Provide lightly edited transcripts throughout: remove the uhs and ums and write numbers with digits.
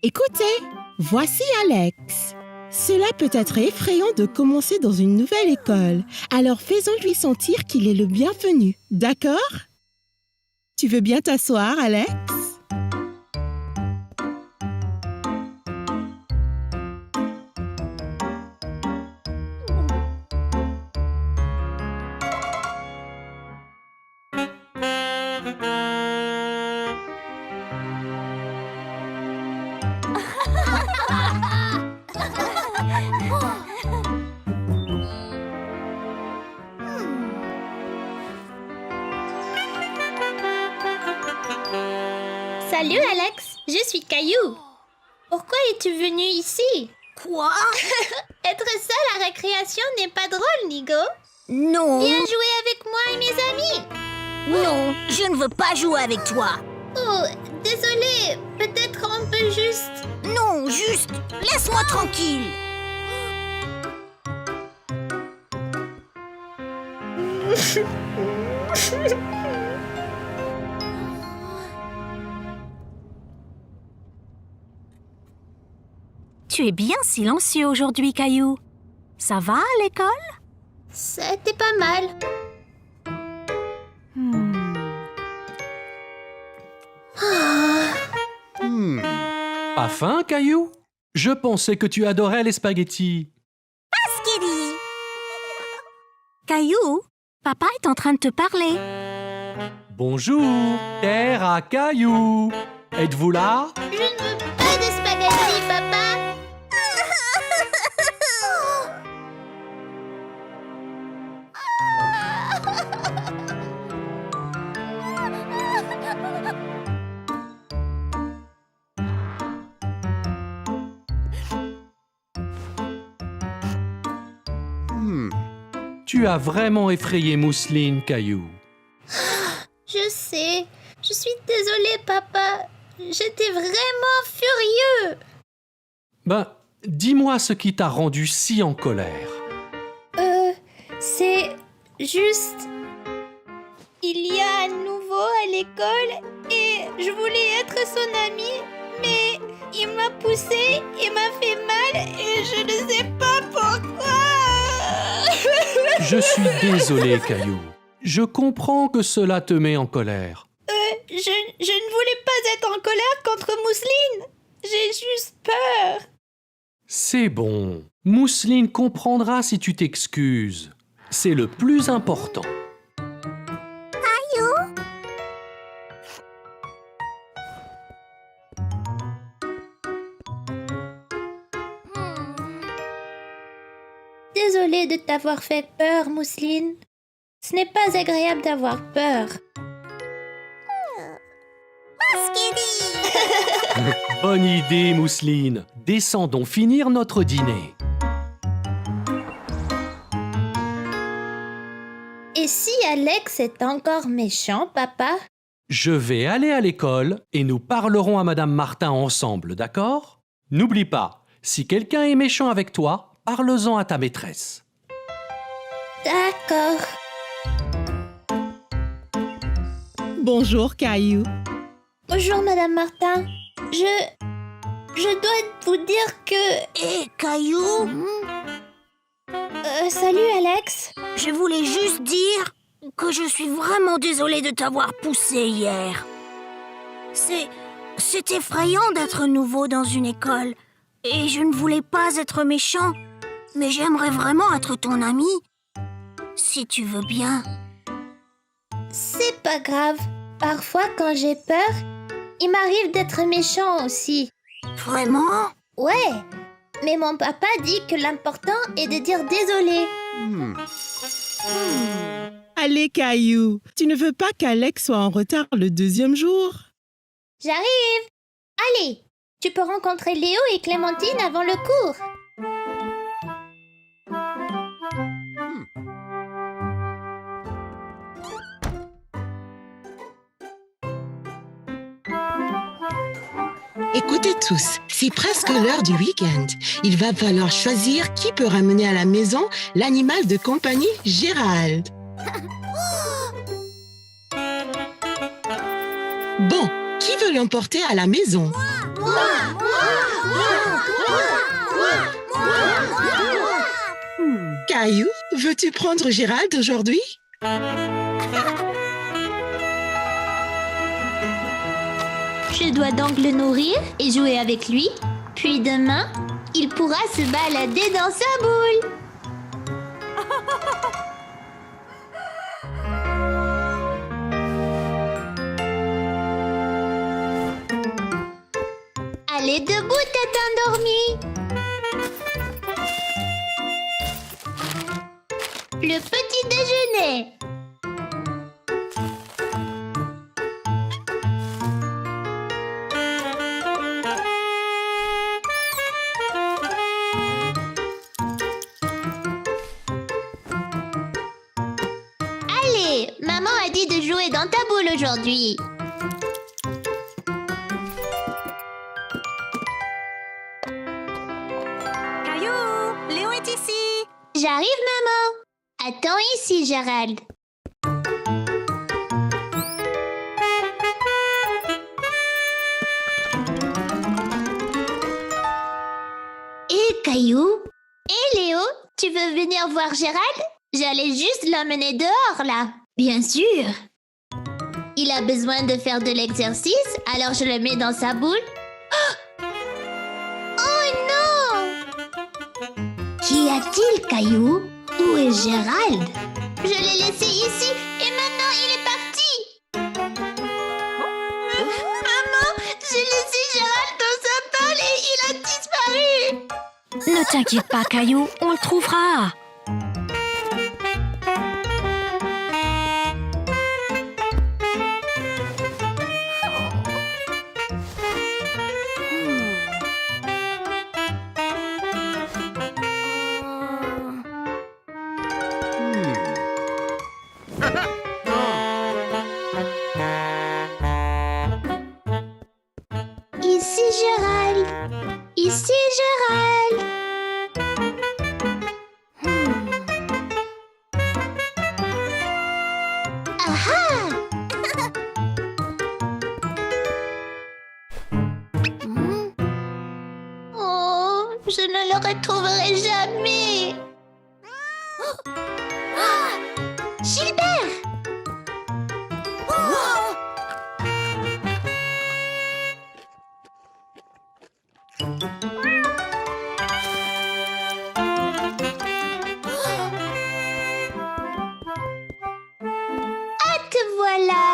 Écoutez, voici Alex. Cela peut être effrayant de commencer dans une nouvelle école, alors faisons-lui sentir qu'il est le bienvenu, d'accord? Tu veux bien t'asseoir, Alex? Salut Alex, je suis Caillou. Pourquoi es-tu venu ici? Quoi? Être seul à récréation n'est pas drôle, Nigo. Non. Viens jouer avec moi et mes amis. Non, je ne veux pas jouer avec toi. Oh, désolé, peut-être on peut juste... Non, juste, laisse-moi tranquille. Tu es bien silencieux aujourd'hui, Caillou. Ça va à l'école? C'était pas mal. Pas faim, Caillou? Je pensais que tu adorais les spaghettis. Skiddy. Caillou, papa est en train de te parler. Bonjour, terre à Caillou. Êtes-vous là? Je ne veux pas de spaghettis, papa. Tu as vraiment effrayé Mousseline, Caillou. Je sais. Je suis désolée, papa. J'étais vraiment furieux. Ben, dis-moi ce qui t'a rendu si en colère. C'est juste... Il y a un nouveau à l'école et je voulais être son amie, mais il m'a poussée et m'a fait mal et je ne sais pas pourquoi. Je suis désolé, Caillou. Je comprends que cela te met en colère. Je ne voulais pas être en colère contre Mousseline. J'ai juste peur. C'est bon. Mousseline comprendra si tu t'excuses. C'est le plus important. Désolée de t'avoir fait peur, Mousseline. Ce n'est pas agréable d'avoir peur. Bonne idée, Mousseline. Descendons finir notre dîner. Et si Alex est encore méchant, papa? Je vais aller à l'école et nous parlerons à Madame Martin ensemble, d'accord? N'oublie pas, si quelqu'un est méchant avec toi, parle-en à ta maîtresse. D'accord. Bonjour, Caillou. Bonjour, Madame Martin. Je dois vous dire que... Hé, Caillou, salut, Alex. je voulais juste dire que je suis vraiment désolée de t'avoir poussé hier. C'est effrayant d'être nouveau dans une école. Et je ne voulais pas être méchant. Mais j'aimerais vraiment être ton ami. Si tu veux bien. C'est pas grave. Parfois, quand j'ai peur, il m'arrive d'être méchant aussi. Vraiment? Ouais, mais mon papa dit que l'important est de dire désolé. Allez, Caillou. Tu ne veux pas qu'Alex soit en retard le deuxième jour? J'arrive. Allez, tu peux rencontrer Léo et Clémentine avant le cours. Écoutez tous, c'est presque l'heure du week-end. Il va falloir choisir qui peut ramener à la maison l'animal de compagnie Gérald. Bon, Qui veut l'emporter à la maison? Caillou, veux-tu prendre Gérald aujourd'hui? Je dois donc le nourrir et jouer avec lui. Puis demain, il pourra se balader dans sa boule. Allez debout, tête endormie. Le petit déjeuner. Allez, maman a dit de jouer dans ta boule aujourd'hui. Caillou, Léo est ici. J'arrive, maman. Attends ici, Gérald. Et Caillou? Et Léo, tu veux venir voir Gérald? J'allais juste l'emmener dehors, là. Bien sûr. Il a besoin de faire de l'exercice, alors je le mets dans sa boule. Oh non! Qu'y a-t-il, Caillou? Où est Gérald? Je l'ai laissé ici et maintenant il est parti. Maman, j'ai laissé Gérald dans sa boule et il a disparu. Ne t'inquiète pas, Caillou, on le trouvera. Ici Gérald. Ici Gérald. Aha! Oh, je ne le retrouverai jamais. Gilbert! Ah, te voilà!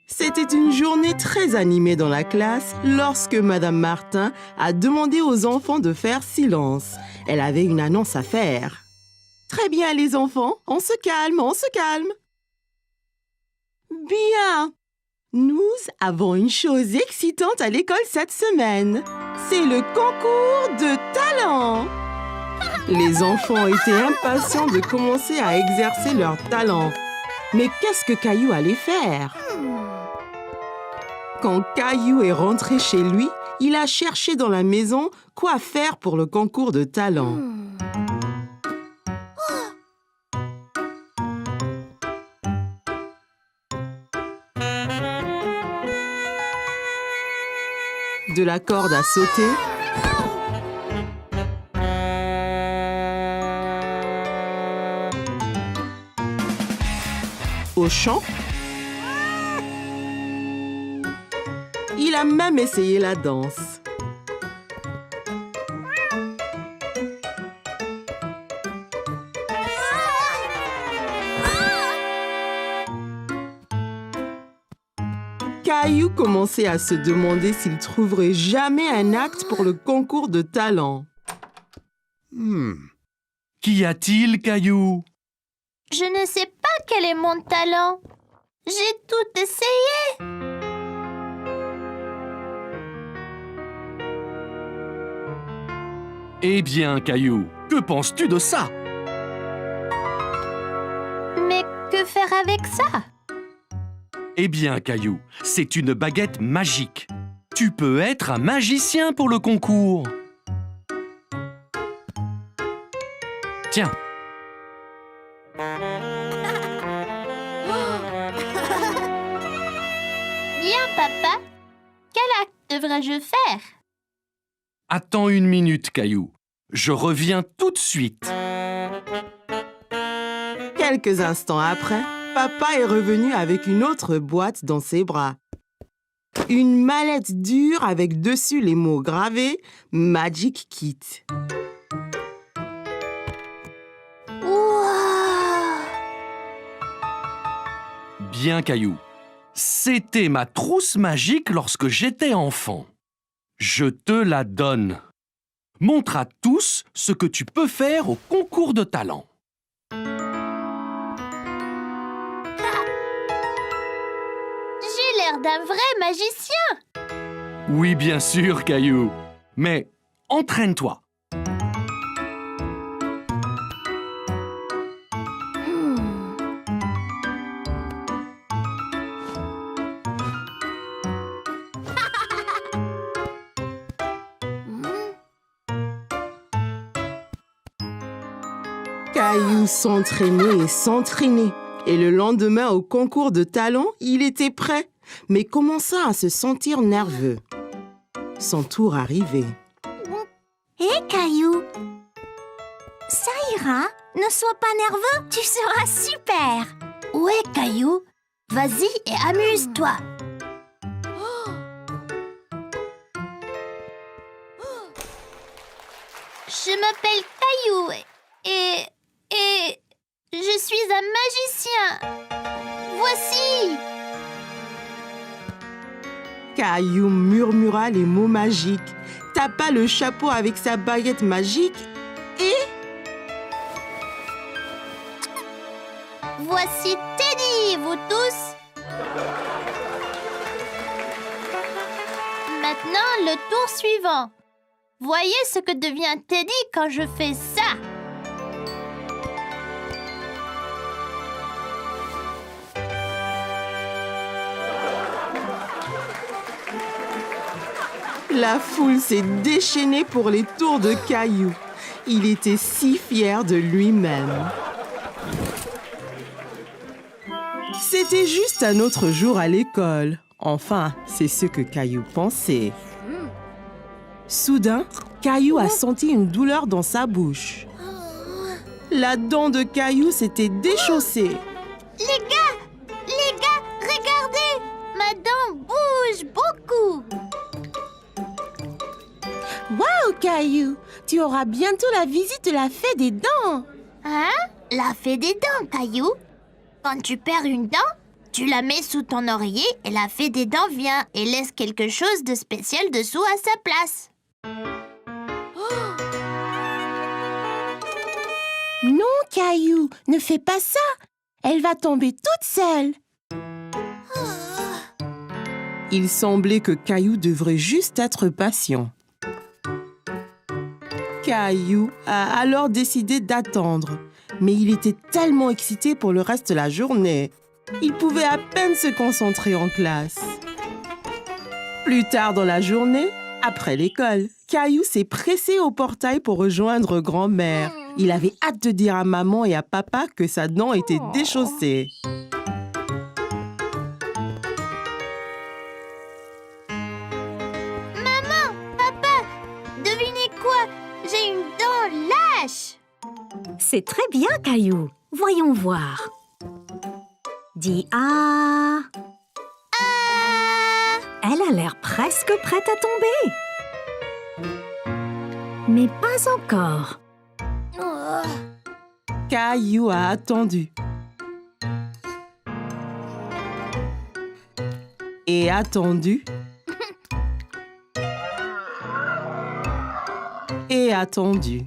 C'était une journée très animée dans la classe lorsque Madame Martin a demandé aux enfants de faire silence. Elle avait une annonce à faire. Très bien les enfants, on se calme, on se calme. Bien. Nous avons une chose excitante à l'école cette semaine. C'est le concours de talent. Les enfants étaient impatients de commencer à exercer leur talent. Mais qu'est-ce que Caillou allait faire? Quand Caillou est rentré chez lui, il a cherché dans la maison quoi faire pour le concours de talent. De la corde à sauter, au chant. Il a même essayé la danse. Caillou commençait à se demander s'il trouverait jamais un acte pour le concours de talent. Qu'y a-t-il, Caillou? Je ne sais pas quel est mon talent. J'ai tout essayé. Eh bien, Caillou, que penses-tu de ça? Mais que faire avec ça? Eh bien, Caillou, c'est une baguette magique. Tu peux être un magicien pour le concours. Tiens, Bien, papa. Quel acte devrais-je faire? attends une minute, Caillou. Je reviens tout de suite. Quelques instants après, papa est revenu avec une autre boîte dans ses bras. Une mallette dure avec dessus les mots gravés « Magic Kit ». Wow! Bien, Caillou. C'était ma trousse magique lorsque j'étais enfant. Je te la donne. Montre à tous ce que tu peux faire au concours de talent. J'ai l'air d'un vrai magicien. Oui, bien sûr, Caillou. Mais entraîne-toi. Caillou s'entraînait et s'entraînait. Et le lendemain, au concours de talent, il était prêt, mais commença à se sentir nerveux. Son tour arrivait. Hé, Caillou, ça ira. Ne sois pas nerveux, tu seras super. Ouais, Caillou. Vas-y et amuse-toi. Je m'appelle Caillou et je suis un magicien. Voici. Caillou murmura les mots magiques, tapa le chapeau avec sa baguette magique et... Voici Teddy, vous tous. Maintenant, le tour suivant. Voyez ce que devient Teddy quand je fais ça. La foule s'est déchaînée pour les tours de Caillou. Il était si fier de lui-même. C'était juste un autre jour à l'école. Enfin, c'est ce que Caillou pensait. Soudain, Caillou a senti une douleur dans sa bouche. La dent de Caillou s'était déchaussée. Les gars, regardez. Ma dent bouge beaucoup. Waouh, Caillou! Tu auras bientôt la visite de la fée des dents! Hein? La fée des dents, Caillou. Quand tu perds une dent, tu la mets sous ton oreiller et la fée des dents vient et laisse quelque chose de spécial dessous à sa place. Non, Caillou, ne fais pas ça! Elle va tomber toute seule! Il semblait que Caillou devrait juste être patient. Caillou a alors décidé d'attendre, mais il était tellement excité pour le reste de la journée. Il pouvait à peine se concentrer en classe. Plus tard dans la journée, après l'école, Caillou s'est pressé au portail pour rejoindre grand-mère. Il avait hâte de dire à maman et à papa que sa dent était déchaussée. Maman, papa, devinez quoi? J'ai une dent lâche. C'est très bien, Caillou. Voyons voir. Dis ah. Elle a l'air presque prête à tomber. Mais pas encore. Caillou a attendu. Et attendu. Et attendu.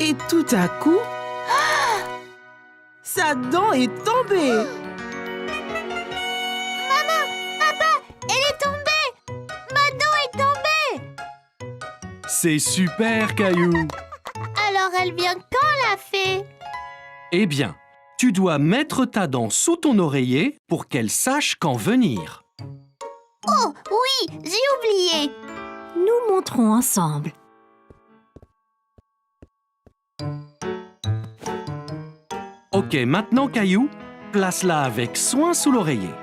Et tout à coup, sa dent est tombée. Elle est tombée. Ma dent est tombée. C'est super, Caillou. Alors elle vient quand, la fée? Eh bien, tu dois mettre ta dent sous ton oreiller pour qu'elle sache quand venir. Oh, oui, j'ai oublié. Nous monterons ensemble. Ok, maintenant Caillou, place-la avec soin sous l'oreiller.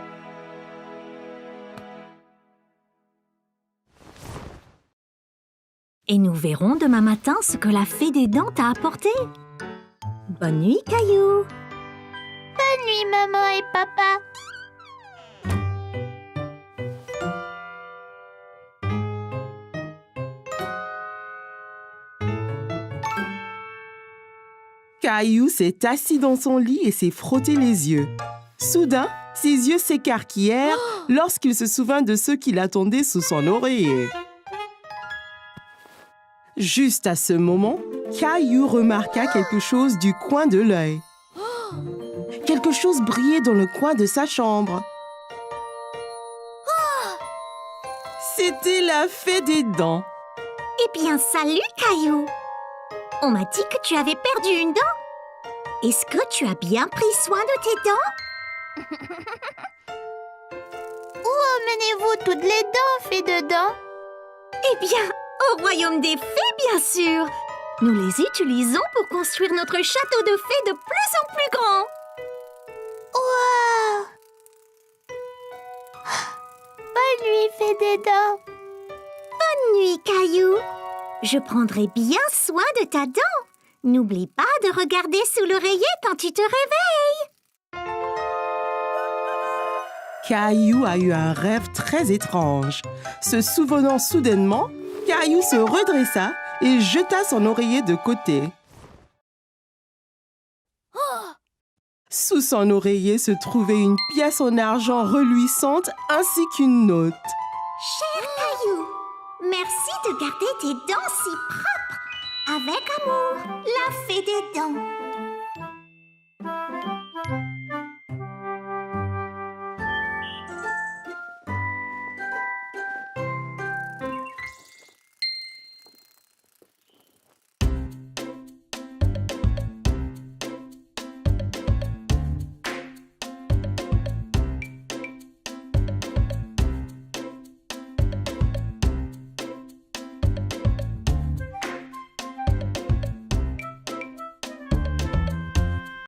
Et nous verrons demain matin ce que la fée des dents t'a apporté. Bonne nuit, Caillou. Bonne nuit, maman et papa. Caillou s'est assis dans son lit et s'est frotté les yeux. Soudain, ses yeux s'écarquillèrent lorsqu'il se souvint de ceux qui l'attendaient sous son oreiller. Juste à ce moment, Caillou remarqua quelque chose du coin de l'œil. Quelque chose brillait dans le coin de sa chambre. C'était la fée des dents. Eh bien, salut, Caillou. On m'a dit que tu avais perdu une dent. Est-ce que tu as bien pris soin de tes dents? Où emmenez-vous toutes les dents, fées de dents? Eh bien, au royaume des fées, bien sûr. Nous les utilisons pour construire notre château de fées de plus en plus grand. Wow! Bonne nuit, fée des dents. Bonne nuit, Caillou. Je prendrai bien soin de ta dent. N'oublie pas de regarder sous l'oreiller quand tu te réveilles. Caillou a eu un rêve très étrange. Se souvenant soudainement, Caillou se redressa et jeta son oreiller de côté. Sous son oreiller se trouvait une pièce en argent reluisante ainsi qu'une note. Cher Caillou, merci de garder tes dents si propres. Avec amour, la fée des dents.